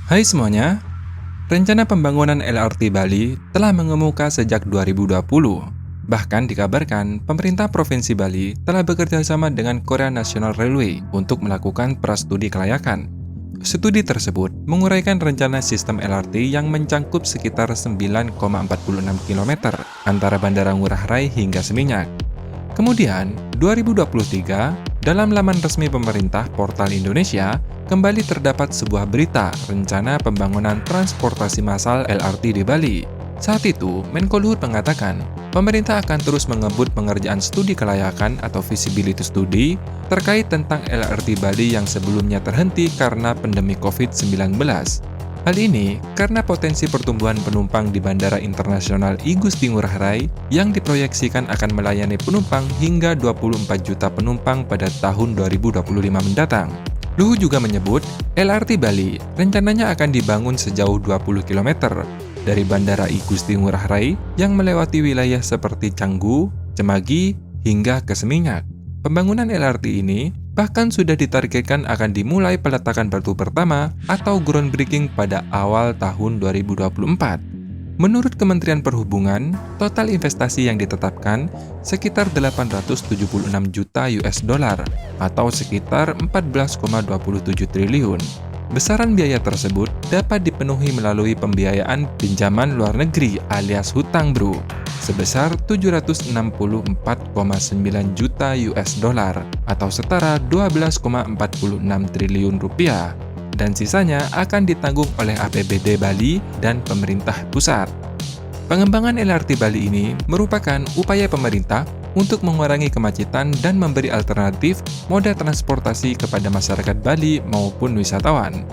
Hai semuanya, rencana pembangunan LRT Bali telah mengemuka sejak 2020. Bahkan dikabarkan, pemerintah Provinsi Bali telah bekerja sama dengan Korea National Railway untuk melakukan prastudi kelayakan. Studi tersebut menguraikan rencana sistem LRT yang mencangkup sekitar 9,46 km antara Bandara Ngurah Rai hingga Seminyak. Kemudian, 2023, dalam laman resmi pemerintah Portal Indonesia, kembali terdapat sebuah berita rencana pembangunan transportasi massal LRT di Bali. Saat itu, Menko Luhut mengatakan, pemerintah akan terus mengebut pengerjaan studi kelayakan atau feasibility study terkait tentang LRT Bali yang sebelumnya terhenti karena pandemi COVID-19. Hal ini karena potensi pertumbuhan penumpang di Bandara Internasional I Gusti Ngurah Rai yang diproyeksikan akan melayani penumpang hingga 24 juta penumpang pada tahun 2025 mendatang. Luhut juga menyebut, LRT Bali rencananya akan dibangun sejauh 20 km dari Bandara I Gusti Ngurah Rai yang melewati wilayah seperti Canggu, Cemagi, hingga ke Seminyak. Pembangunan LRT ini bahkan sudah ditargetkan akan dimulai peletakan batu pertama atau groundbreaking pada awal tahun 2024. Menurut Kementerian Perhubungan, total investasi yang ditetapkan sekitar 876 juta US dollar atau sekitar 14,27 triliun. Besaran biaya tersebut dapat dipenuhi melalui pembiayaan pinjaman luar negeri alias hutang bro, sebesar 764,9 juta US dollar atau setara 12,46 triliun rupiah, dan sisanya akan ditanggung oleh APBD Bali dan pemerintah pusat. Pengembangan LRT Bali ini merupakan upaya pemerintah untuk mengurangi kemacetan dan memberi alternatif moda transportasi kepada masyarakat Bali maupun wisatawan.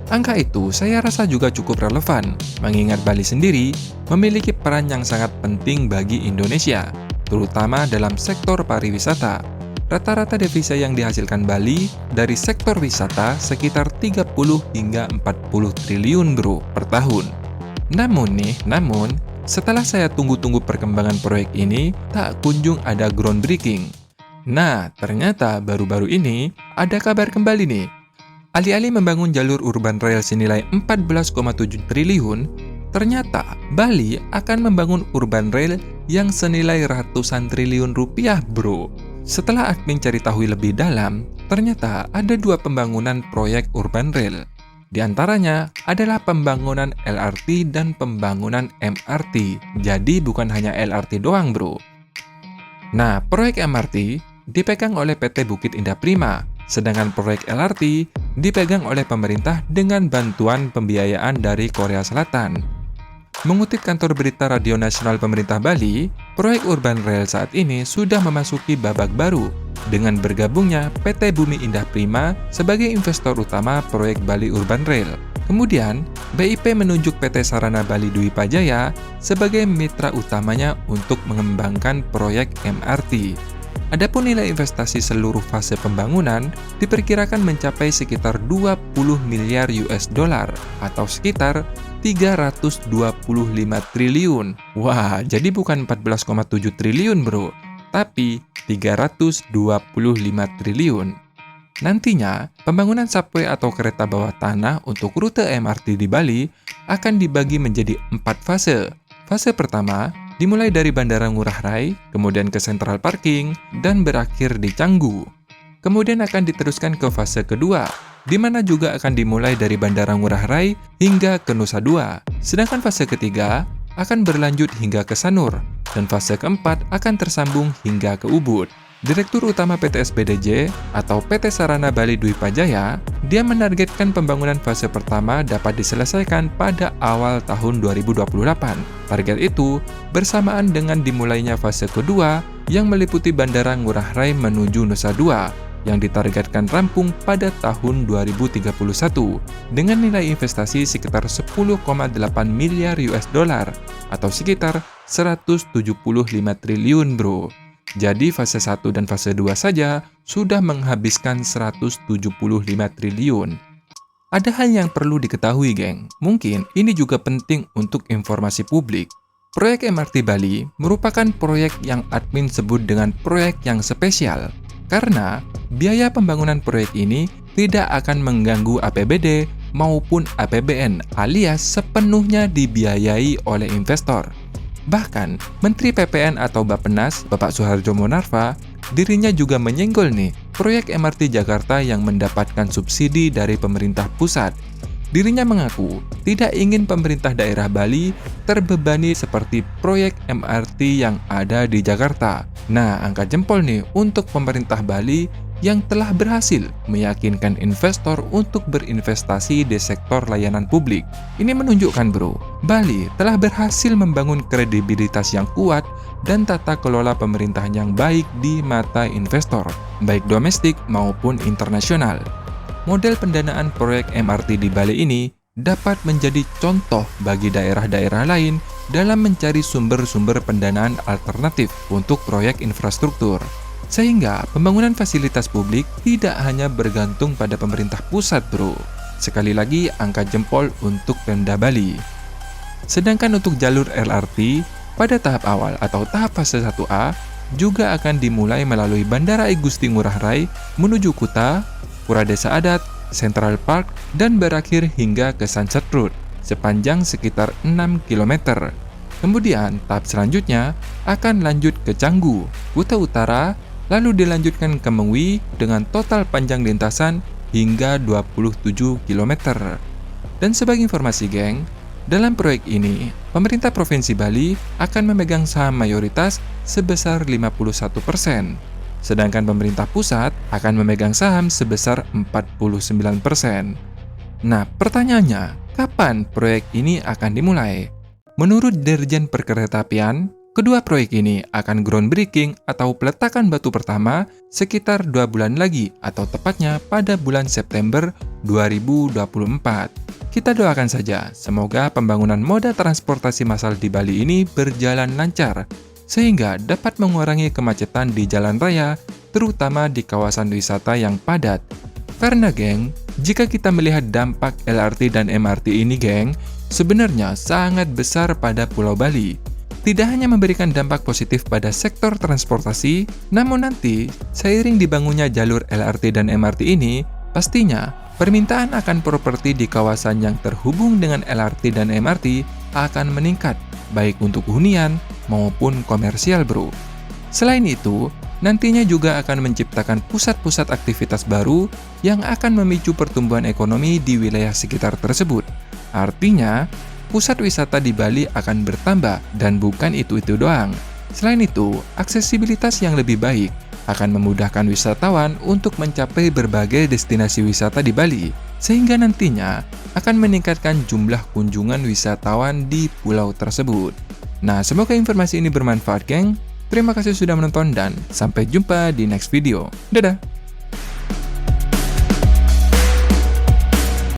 Angka itu saya rasa juga cukup relevan, mengingat Bali sendiri memiliki peran yang sangat penting bagi Indonesia, terutama dalam sektor pariwisata. Rata-rata devisa yang dihasilkan Bali dari sektor wisata sekitar 30 hingga 40 triliun bro per tahun. Namun, setelah saya tunggu-tunggu perkembangan proyek ini, tak kunjung ada groundbreaking. Nah, ternyata baru-baru ini ada kabar kembali nih. Alih-alih membangun jalur urban rail senilai 14,7 triliun, ternyata Bali akan membangun urban rail yang senilai ratusan triliun rupiah bro. Setelah admin cari tahu lebih dalam, ternyata ada dua pembangunan proyek urban rail. Di antaranya adalah pembangunan LRT dan pembangunan MRT. Jadi bukan hanya LRT doang bro. Nah, proyek MRT dipegang oleh PT Bukit Indah Prima, sedangkan proyek LRT dipegang oleh pemerintah dengan bantuan pembiayaan dari Korea Selatan. Mengutip kantor berita Radio Nasional Pemerintah Bali, proyek urban rail saat ini sudah memasuki babak baru dengan bergabungnya PT Bumi Indah Prima sebagai investor utama proyek Bali Urban Rail. Kemudian, BIP menunjuk PT Sarana Bali Dwi Pajaya sebagai mitra utamanya untuk mengembangkan proyek MRT. Adapun nilai investasi seluruh fase pembangunan diperkirakan mencapai sekitar 20 miliar US dollar atau sekitar 325 triliun. Wah, jadi bukan 14,7 triliun bro, tapi 325 triliun. Nantinya, pembangunan subway atau kereta bawah tanah untuk rute MRT di Bali akan dibagi menjadi 4 fase. Fase pertama dimulai dari Bandara Ngurah Rai, kemudian ke Central Parking, dan berakhir di Canggu. Kemudian akan diteruskan ke fase kedua, di mana juga akan dimulai dari Bandara Ngurah Rai hingga ke Nusa Dua. Sedangkan fase ketiga akan berlanjut hingga ke Sanur, dan fase keempat akan tersambung hingga ke Ubud. Direktur Utama PT SBDJ atau PT Sarana Bali Dwi Pajaya, dia menargetkan pembangunan fase pertama dapat diselesaikan pada awal tahun 2028. Target itu bersamaan dengan dimulainya fase kedua yang meliputi Bandara Ngurah Rai menuju Nusa Dua yang ditargetkan rampung pada tahun 2031 dengan nilai investasi sekitar 10,8 miliar US dollar atau sekitar 175 triliun bro. Jadi fase 1 dan fase 2 saja sudah menghabiskan 175 triliun. Ada hal yang perlu diketahui, geng. Mungkin ini juga penting untuk informasi publik. Proyek MRT Bali merupakan proyek yang admin sebut dengan proyek yang spesial, karena biaya pembangunan proyek ini tidak akan mengganggu APBD maupun APBN alias sepenuhnya dibiayai oleh investor. Bahkan, Menteri PPN atau Bappenas, Bapak Soehardjo Monarva, dirinya juga menyenggol nih proyek MRT Jakarta yang mendapatkan subsidi dari pemerintah pusat. Dirinya mengaku tidak ingin pemerintah daerah Bali terbebani seperti proyek MRT yang ada di Jakarta. Nah, angkat jempol nih untuk pemerintah Bali yang telah berhasil meyakinkan investor untuk berinvestasi di sektor layanan publik. Ini menunjukkan Bali telah berhasil membangun kredibilitas yang kuat dan tata kelola pemerintahan yang baik di mata investor, baik domestik maupun internasional. Model pendanaan proyek MRT di Bali ini dapat menjadi contoh bagi daerah-daerah lain dalam mencari sumber-sumber pendanaan alternatif untuk proyek infrastruktur. Sehingga pembangunan fasilitas publik tidak hanya bergantung pada pemerintah pusat, Sekali lagi, angkat jempol untuk Pemda Bali. Sedangkan untuk jalur LRT, pada tahap awal atau tahap fase 1A, juga akan dimulai melalui Bandara Igusti Ngurah Rai menuju Kuta, Pura Desa Adat, Central Park, dan berakhir hingga ke Sunset Road sepanjang sekitar 6 km. Kemudian, tahap selanjutnya akan lanjut ke Canggu, Kuta Utara, lalu dilanjutkan ke Mengwi dengan total panjang lintasan hingga 27 km. Dan sebagai informasi, geng, dalam proyek ini, pemerintah Provinsi Bali akan memegang saham mayoritas sebesar 51%. Sedangkan pemerintah pusat akan memegang saham sebesar 49%. Nah, pertanyaannya, kapan proyek ini akan dimulai? Menurut Dirjen Perkeretaapian, kedua proyek ini akan groundbreaking atau peletakan batu pertama sekitar 2 bulan lagi atau tepatnya pada bulan September 2024. Kita doakan saja, semoga pembangunan moda transportasi massal di Bali ini berjalan lancar, sehingga dapat mengurangi kemacetan di jalan raya, terutama di kawasan wisata yang padat. Karena, geng, jika kita melihat dampak LRT dan MRT ini, geng, sebenarnya sangat besar pada Pulau Bali. Tidak hanya memberikan dampak positif pada sektor transportasi, namun nanti, seiring dibangunnya jalur LRT dan MRT ini, pastinya permintaan akan properti di kawasan yang terhubung dengan LRT dan MRT akan meningkat, baik untuk hunian maupun komersial, Selain itu, nantinya juga akan menciptakan pusat-pusat aktivitas baru yang akan memicu pertumbuhan ekonomi di wilayah sekitar tersebut. Artinya, pusat wisata di Bali akan bertambah dan bukan itu-itu doang. Selain itu, aksesibilitas yang lebih baik akan memudahkan wisatawan untuk mencapai berbagai destinasi wisata di Bali, sehingga nantinya akan meningkatkan jumlah kunjungan wisatawan di pulau tersebut. Nah, semoga informasi ini bermanfaat, geng. Terima kasih sudah menonton dan sampai jumpa di next video. Dadah!